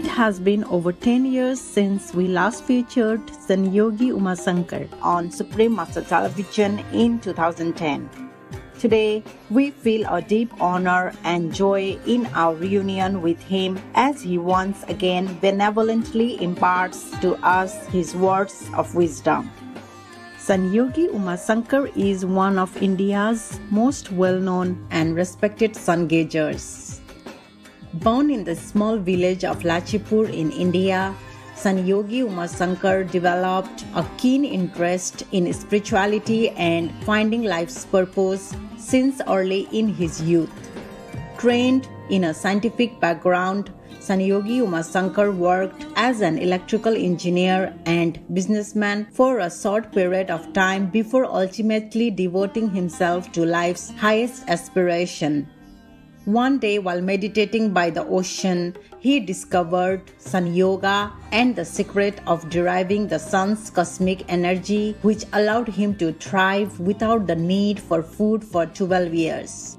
It has been over 10 years since we last featured Sanyogi Umasankar on Supreme Master Television in 2010. Today, we feel a deep honor and joy in our reunion with him as he once again benevolently imparts to us his words of wisdom. Sanyogi Umasankar is one of India's most well-known and respected sun gazers. Born in the small village of Lachipur in India, Sanyogi Umasankar developed a keen interest in spirituality and finding life's purpose since early in his youth. Trained in a scientific background, Sanyogi Umasankar worked as an electrical engineer and businessman for a short period of time before ultimately devoting himself to life's highest aspiration. One day, while meditating by the ocean, he discovered Sun Yoga and the secret of deriving the sun's cosmic energy, which allowed him to thrive without the need for food for 12 years.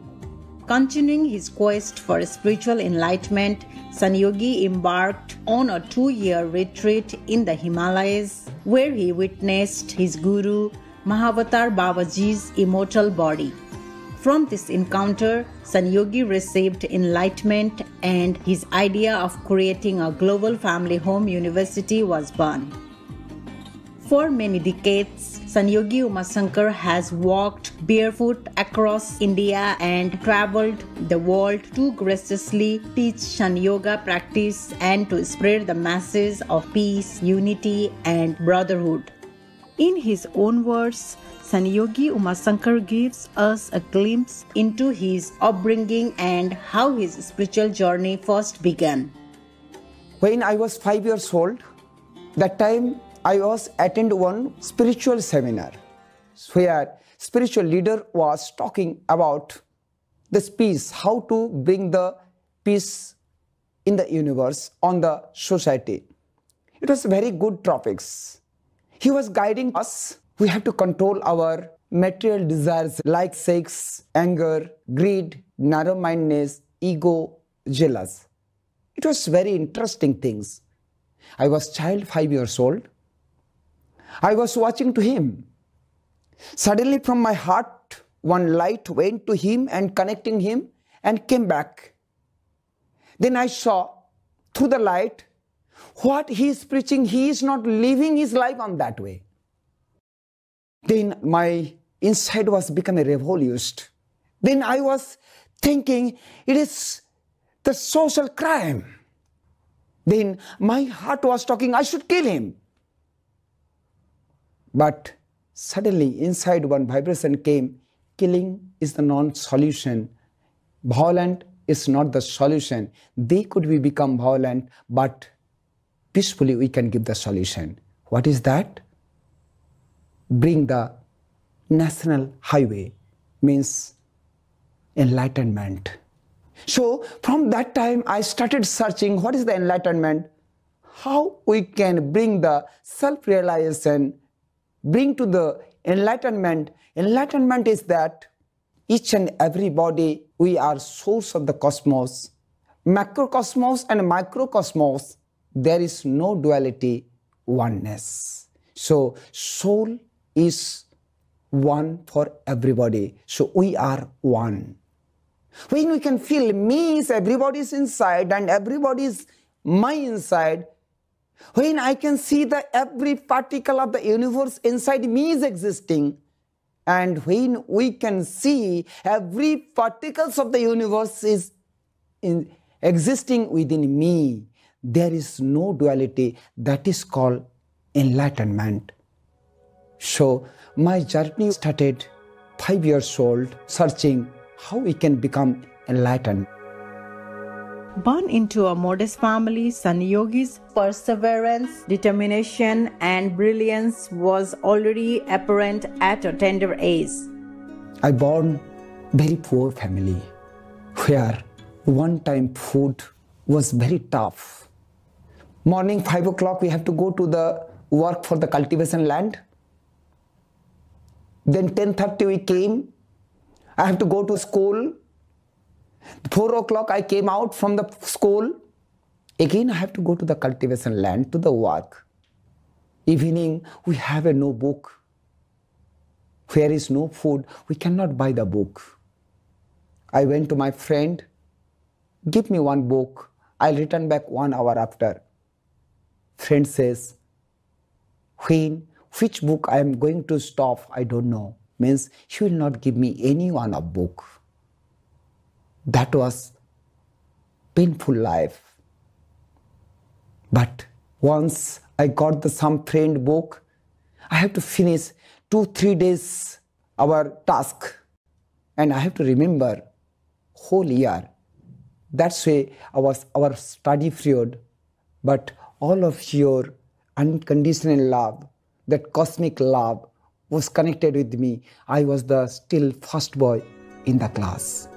Continuing his quest for spiritual enlightenment, Sanyogi embarked on a 2-year retreat in the Himalayas, where he witnessed his guru, Mahavatar Babaji's immortal body. From this encounter, Sanyogi received enlightenment and his idea of creating a global family home university was born. For many decades, Sanyogi Umasankar has walked barefoot across India and traveled the world to graciously teach Sun Yoga practice and to spread the message of peace, unity, and brotherhood. In his own words, Sanyogi Umasankar gives us a glimpse into his upbringing and how his spiritual journey first began. When I was 5 years old, that time I was attend one spiritual seminar where spiritual leader was talking about this peace, how to bring the peace in the universe, on the society. It was very good topics. He was guiding us. We have to control our material desires like sex, anger, greed, narrow-mindedness, ego, jealous. It was very interesting things. I was child 5 years old. I was watching to him. Suddenly from my heart, one light went to him and connecting him and came back. Then I saw through the light what he is preaching. He is not living his life on that way. Then my inside was becoming revolted. Then I was thinking it is the social crime. Then my heart was talking, I should kill him. But suddenly inside one vibration came, killing is the non-solution. Violent is not the solution. They could be become violent, but peacefully we can give the solution. What is that? Bring the national highway, means enlightenment. So from that time I started searching what is the enlightenment, how we can bring the self-realization, bring to the enlightenment. Enlightenment is that each and everybody, we are source of the cosmos, macrocosmos and microcosmos. There is no duality, oneness. So soul is one for everybody. So we are one. When we can feel me is everybody's inside and everybody's my inside, when I can see that every particle of the universe inside me is existing, and when we can see every particles of the universe is existing within me, there is no duality. That is called enlightenment. So my journey started 5 years old, searching how we can become enlightened. Born into a modest family, Sanyogi's perseverance, determination, and brilliance was already apparent at a tender age. I born very poor family, where one-time food was very tough. Morning 5 o'clock we have to go to the work for the cultivation land. Then 10:30 we came. I have to go to school. 4 o'clock I came out from the school. Again, I have to go to the cultivation land, to the work. Evening, we have no book. Where is no food, we cannot buy the book. I went to my friend, give me one book, I'll return back 1 hour after. Friend says, which book I am going to stop, I don't know. Means he will not give me any one of book. That was painful life. But once I got some friend book, I have to finish 2-3 days our task, and I have to remember whole year. That's why our study period. But all of your unconditional love, that cosmic love, was connected with me. I was the still first boy in the class.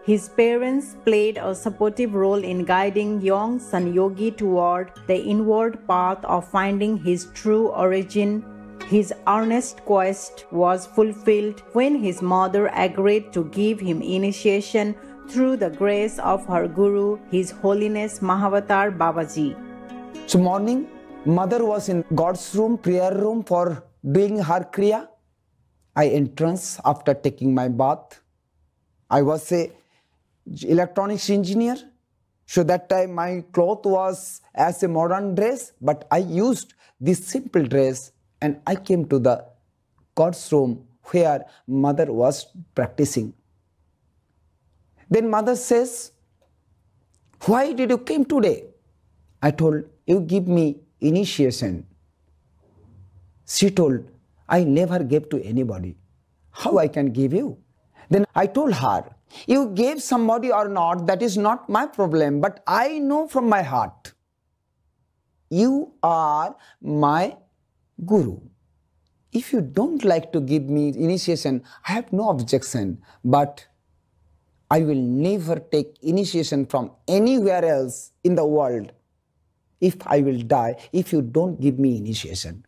His parents played a supportive role in guiding young Sanyogi toward the inward path of finding his true origin. His earnest quest was fulfilled when his mother agreed to give him initiation through the grace of her Guru, His Holiness Mahavatar Babaji. So morning, mother was in God's room, prayer room for doing her kriya. I entrance after taking my bath. I was a electronics engineer. So that time my cloth was as a modern dress, but I used this simple dress and I came to the God's room where mother was practicing. Then mother says, why did you come today? I told, you give me initiation. She told, I never gave to anybody. How I can give you? Then I told her, you gave somebody or not, that is not my problem, but I know from my heart, you are my Guru. If you don't like to give me initiation, I have no objection, but I will never take initiation from anywhere else in the world if I will die, if you don't give me initiation.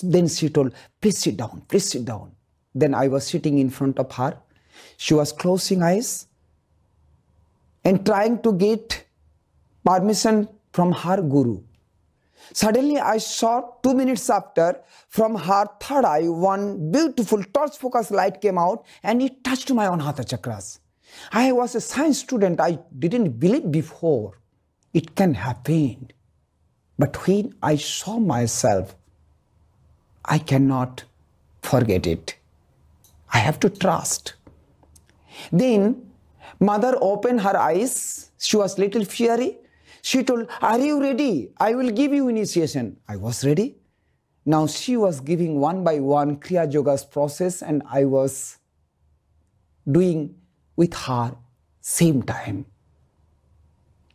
Then she told, please sit down, please sit down. Then I was sitting in front of her. She was closing eyes and trying to get permission from her Guru. Suddenly I saw 2 minutes after, from her third eye, one beautiful torch focus light came out and it touched my Anahata chakras. I was a science student. I didn't believe before it can happen. But when I saw myself, I cannot forget it. I have to trust. Then mother opened her eyes. She was little fiery. She told, are you ready? I will give you initiation. I was ready. Now she was giving one by one Kriya Yoga's process and I was doing with her same time.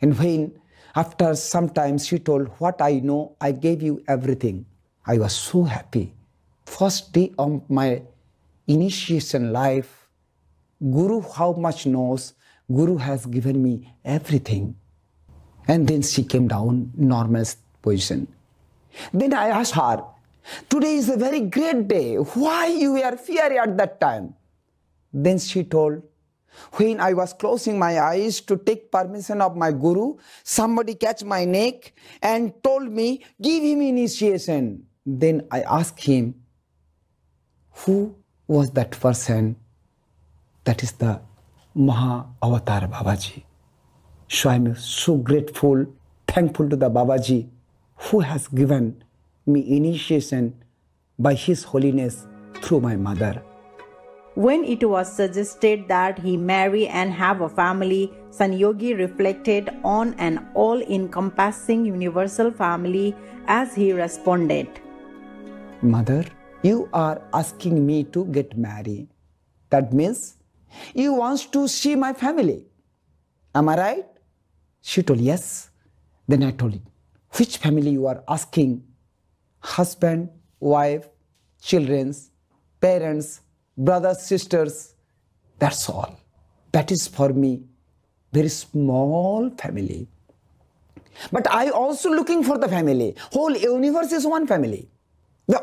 And when after some time she told, what I know, I gave you everything. I was so happy. First day of my initiation life, Guru how much knows, Guru has given me everything. And then she came down normal position. Then I asked her, today is a very great day. Why you were fiery at that time? Then she told, when I was closing my eyes to take permission of my Guru, somebody catch my neck and told me, give him initiation. Then I asked him, who was that person? That is the Maha Avatar Babaji. So I am so grateful, thankful to the Babaji who has given me initiation by His Holiness through my mother. When it was suggested that he marry and have a family, Sanyogi reflected on an all-encompassing universal family as he responded, Mother, you are asking me to get married. That means you want to see my family. Am I right? She told, yes. Then I told him, which family you are asking? Husband, wife, children, parents, brothers, sisters. That's all. That is for me very small family. But I also looking for the family. Whole universe is one family.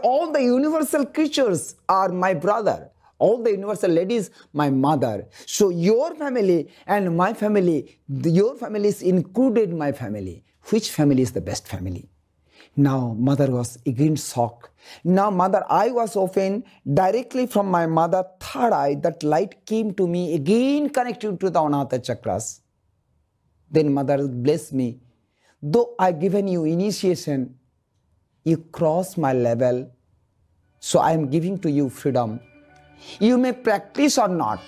All the universal creatures are my brother. All the universal ladies, my mother. So your family and my family, your family is included my family. Which family is the best family? Now mother was again shocked. Now mother eye was open. Directly from my mother third eye, that light came to me, again connected to the Anahata chakras. Then mother blessed me. Though I given you initiation, you cross my level. So I am giving to you freedom. You may practice or not.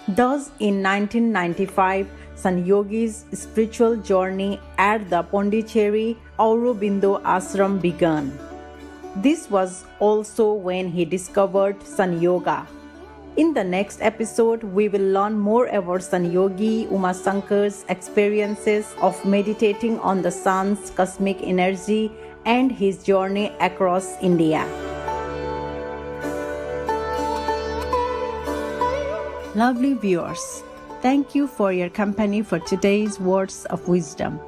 Thus, in 1995, Sanyogi's spiritual journey at the Pondicherry Aurobindo Ashram began. This was also when he discovered Sun Yoga. In the next episode, we will learn more about Sanyogi Umasankar's experiences of meditating on the sun's cosmic energy and his journey across India. Lovely viewers, thank you for your company for today's words of wisdom.